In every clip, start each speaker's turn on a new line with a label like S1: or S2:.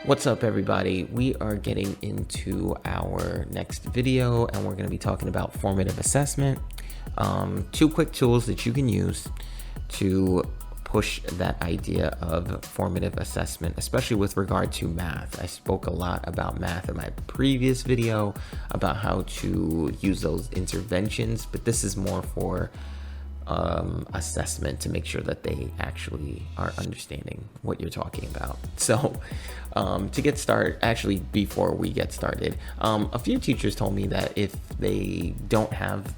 S1: What's up, everybody? We are getting into our next video and we're going to be talking about formative assessment. Two quick tools that you can use to push that idea of formative assessment, especially with regard to math. I spoke a lot about math in my previous video about how to use those interventions, but this is more for assessment to make sure that they actually are understanding what you're talking about. So to get started, actually before we get started, a few teachers told me that if they don't have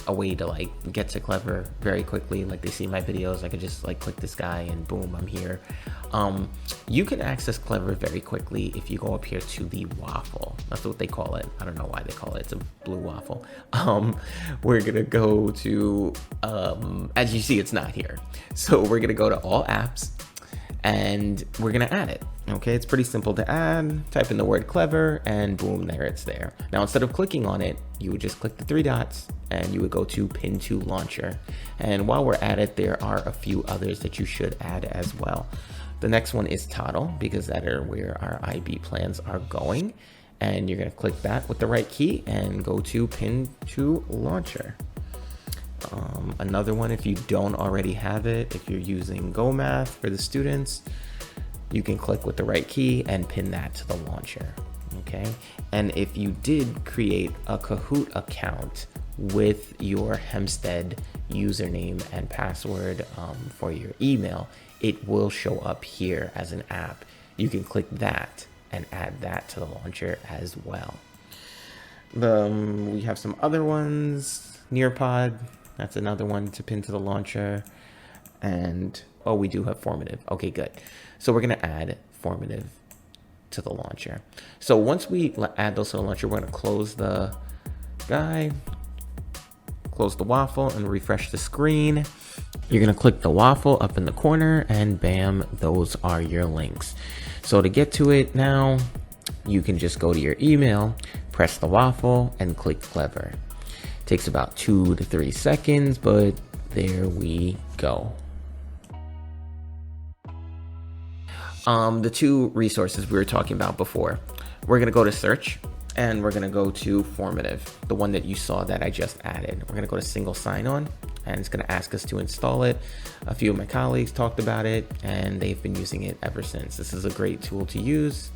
S1: a way to like get to Clever very quickly, like they see my videos, I could just like click this guy and boom, I'm here. You can access Clever very quickly if you go up here to the waffle. That's what they call it. I don't know why they call it. It's a blue waffle. We're gonna go to as you see, it's not here. So we're gonna go to all apps and we're gonna add it. Okay, it's pretty simple to add. Type in the word Clever and boom, there it's there. Now, instead of clicking on it, you would just click the three dots and you would go to pin to launcher. And while we're at it, there are a few others that you should add as well. The next one is Toddle, because that are where our IB plans are going. And you're gonna click that with the right key and go to pin to launcher. Another one, if you don't already have it, if you're using Go Math for the students, you can click with the right key and pin that to the launcher. Okay, and if you did create a Kahoot account with your Hempstead username and password for your email, it will show up here as an app. You can click that and add that to the launcher as well. We have some other ones. Nearpod, that's another one to pin to the launcher. And oh, we do have Formative. Okay, good. So we're gonna add Formative to the launcher. So once we add those to the launcher, we're gonna close the guy, close the waffle and refresh the screen. You're gonna click the waffle up in the corner and bam, those are your links. So to get to it now, you can just go to your email, press the waffle and click Clever. Takes about 2 to 3 seconds, but there we go. The two resources we were talking about before, we're gonna go to search and we're gonna go to Formative, the one that you saw that I just added. We're gonna go to single sign-on and it's gonna ask us to install it. A few of my colleagues talked about it and they've been using it ever since. This is a great tool to use.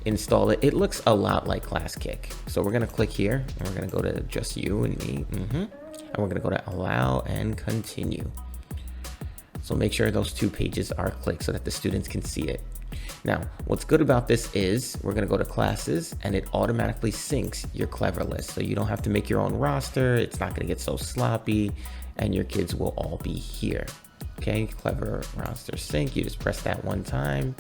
S1: Install it. It looks a lot like ClassKick. So we're gonna click here and we're gonna go to just you and me. And we're gonna go to allow and continue. So make sure those two pages are clicked so that the students can see it. Now, what's good about this is we're gonna go to classes and it automatically syncs your Clever list. So you don't have to make your own roster. It's not gonna get so sloppy and your kids will all be here. Okay, Clever roster sync. You just press that one time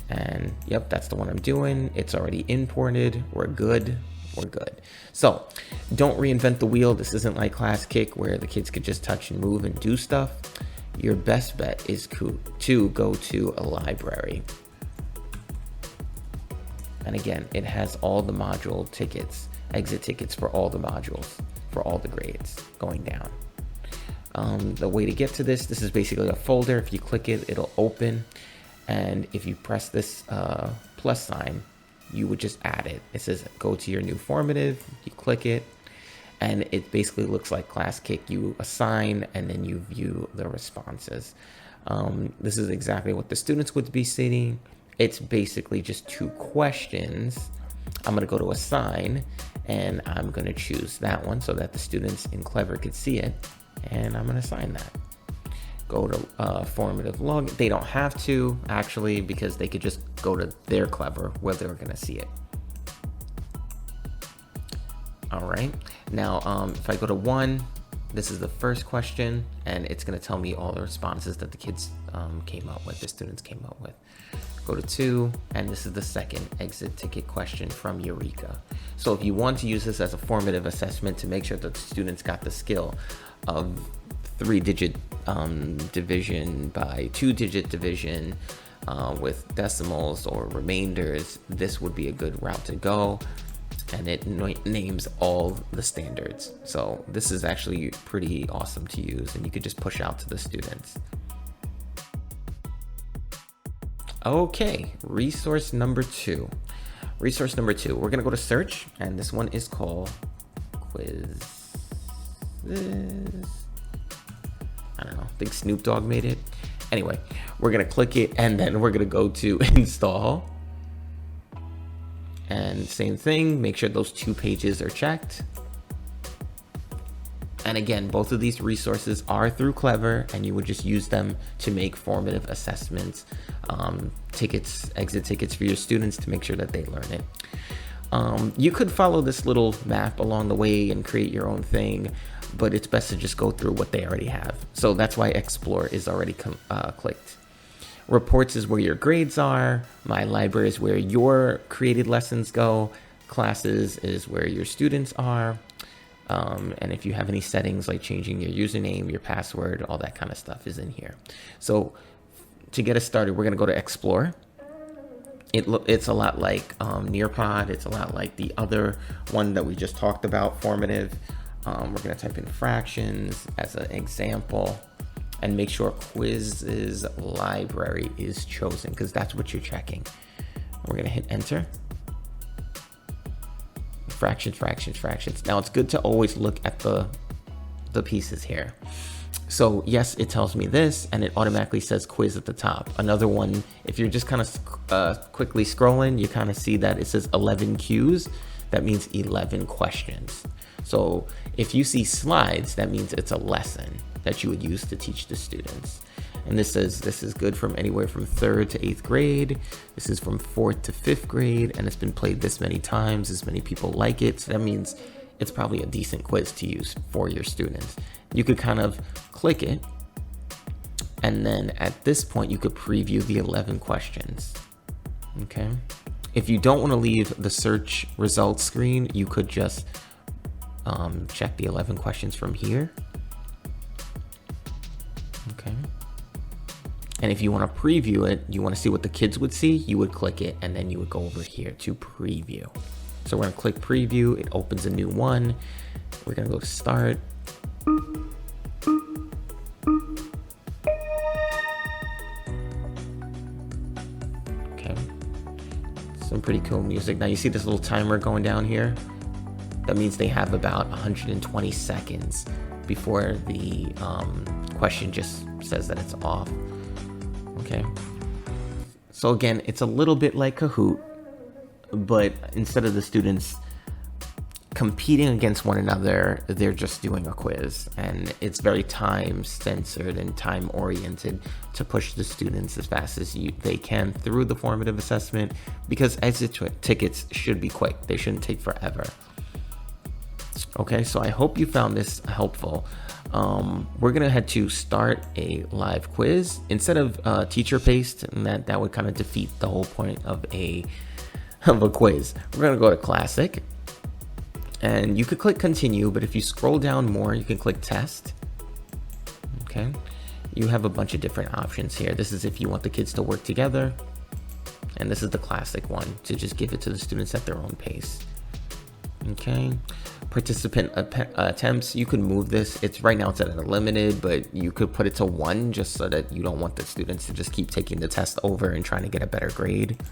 S1: and yep, that's the one I'm doing. It's already imported. We're good. We're good. So don't reinvent the wheel. This isn't like ClassKick where the kids could just touch and move and do stuff. Your best bet is to go to a library. And again, it has all the module tickets, exit tickets for all the modules, for all the grades going down. The way to get to this is basically a folder. If you click it, it'll open. And if you press this plus sign, you would just add it. It says go to your new formative, you click it, and it basically looks like ClassKick. You assign and then you view the responses. This is exactly what the students would be seeing. It's basically just 2 questions. I'm gonna go to assign and I'm gonna choose that one so that the students in Clever could see it. And I'm gonna assign that. Go to formative log. They don't have to actually, because they could just go to their Clever where they're gonna see it. All right, now if I go to 1, this is the first question and it's gonna tell me all the responses that the kids came up with, the students came up with. Go to 2, and this is the second exit ticket question from Eureka. So if you want to use this as a formative assessment to make sure that the students got the skill of 3-digit division by 2-digit division with decimals or remainders, this would be a good route to go. And it names all the standards. So this is actually pretty awesome to use and you could just push out to the students. Okay, resource number 2. Resource number 2, we're gonna go to search, and this one is called Quizizz. I don't know, I think Snoop Dogg made it. Anyway, we're gonna click it, and then we're gonna go to install. And same thing, make sure those 2 pages are checked. And again, both of these resources are through Clever, and you would just use them to make formative assessments, tickets, exit tickets for your students to make sure that they learn it. You could follow this little map along the way and create your own thing, but it's best to just go through what they already have. So that's why Explore is already clicked. Reports is where your grades are. My Library is where your created lessons go. Classes is where your students are. And if you have any settings like changing your username, your password, all that kind of stuff is in here. So to get us started, we're going to go to Explore. It's a lot like Nearpod. It's a lot like the other one that we just talked about, Formative. We're going to type in fractions as an example and make sure Quizizz library is chosen because that's what you're checking. We're going to hit enter. Fractions, fractions, fractions. Now it's good to always look at the pieces here. So yes, it tells me this, and it automatically says quiz at the top. Another one, if you're just kind of quickly scrolling, you kind of see that it says 11 Qs. That means 11 questions. So if you see slides, that means it's a lesson that you would use to teach the students. And this says this is good from anywhere from 3rd to 8th grade. This is from 4th to 5th grade, and it's been played this many times, as many people like it. So that means it's probably a decent quiz to use for your students. You could kind of click it, and then at this point, you could preview the 11 questions, okay? If you don't want to leave the search results screen, you could just check the 11 questions from here, okay? And if you want to preview it, you want to see what the kids would see, you would click it, and then you would go over here to preview. So we're going to click preview. It opens a new one. We're going to go to start. Okay. Some pretty cool music. Now you see this little timer going down here? That means they have about 120 seconds before the question just says that it's off. Okay, so again, it's a little bit like Kahoot, but instead of the students competing against one another, they're just doing a quiz, and it's very time censored and time oriented to push the students as fast as they can through the formative assessment, because exit tickets should be quick. They shouldn't take forever. Okay, so I hope you found this helpful. We're gonna head to start a live quiz instead of teacher paste, and that would kind of defeat the whole point of a quiz. We're gonna go to classic, and you could click continue, but if you scroll down more, you can click test. Okay, you have a bunch of different options here. This is if you want the kids to work together, and this is the classic one to just give it to the students at their own pace. Okay, participant attempts, you could move this. It's right now it's at a limited, but you could put it to 1 just so that you don't want the students to just keep taking the test over and trying to get a better grade.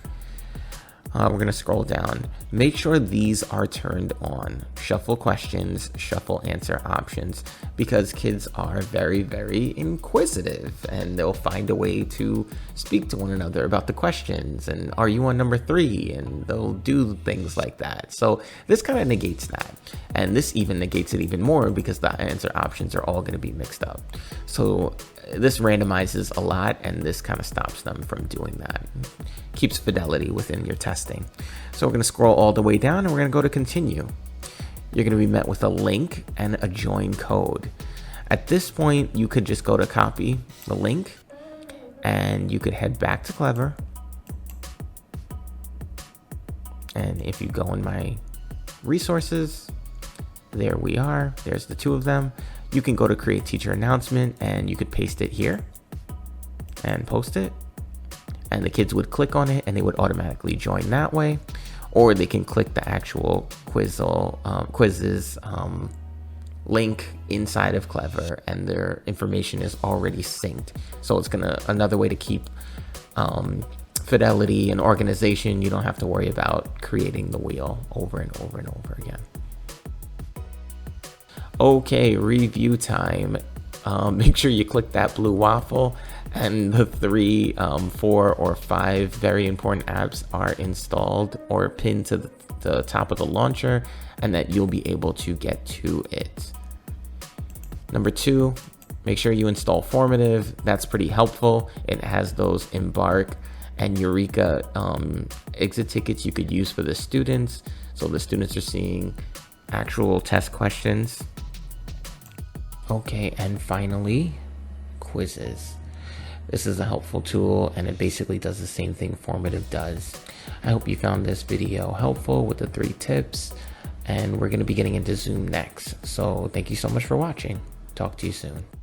S1: We're gonna scroll down. Make sure these are turned on. Shuffle questions, shuffle answer options, because kids are very, very inquisitive, and they'll find a way to speak to one another about the questions. And are you on number 3? And they'll do things like that. So this kind of negates that. And this even negates it even more because the answer options are all gonna be mixed up. So this randomizes a lot, and this kind of stops them from doing that. Keeps fidelity within your testing. So we're going to scroll all the way down, and we're going to go to continue. You're going to be met with a link and a join code. At this point, you could just go to copy the link, and you could head back to Clever. And if you go in my resources, there we are. There's the 2 of them. You can go to create teacher announcement, and you could paste it here and post it, and the kids would click on it and they would automatically join that way, or they can click the actual Quizizz link inside of Clever, and their information is already synced. So it's another way to keep fidelity and organization, you don't have to worry about creating the wheel over and over and over again. Okay, review time. Make sure you click that blue waffle and the 3, 4, or 5 very important apps are installed or pinned to the top of the launcher, and that you'll be able to get to it. Number 2, make sure you install Formative. That's pretty helpful. It has those Embark and Eureka exit tickets you could use for the students. So the students are seeing actual test questions. Okay, and finally, Quizizz. This is a helpful tool, and it basically does the same thing Formative does. I hope you found this video helpful with the 3 tips, and we're going to be getting into Zoom next. So thank you so much for watching. Talk to you soon.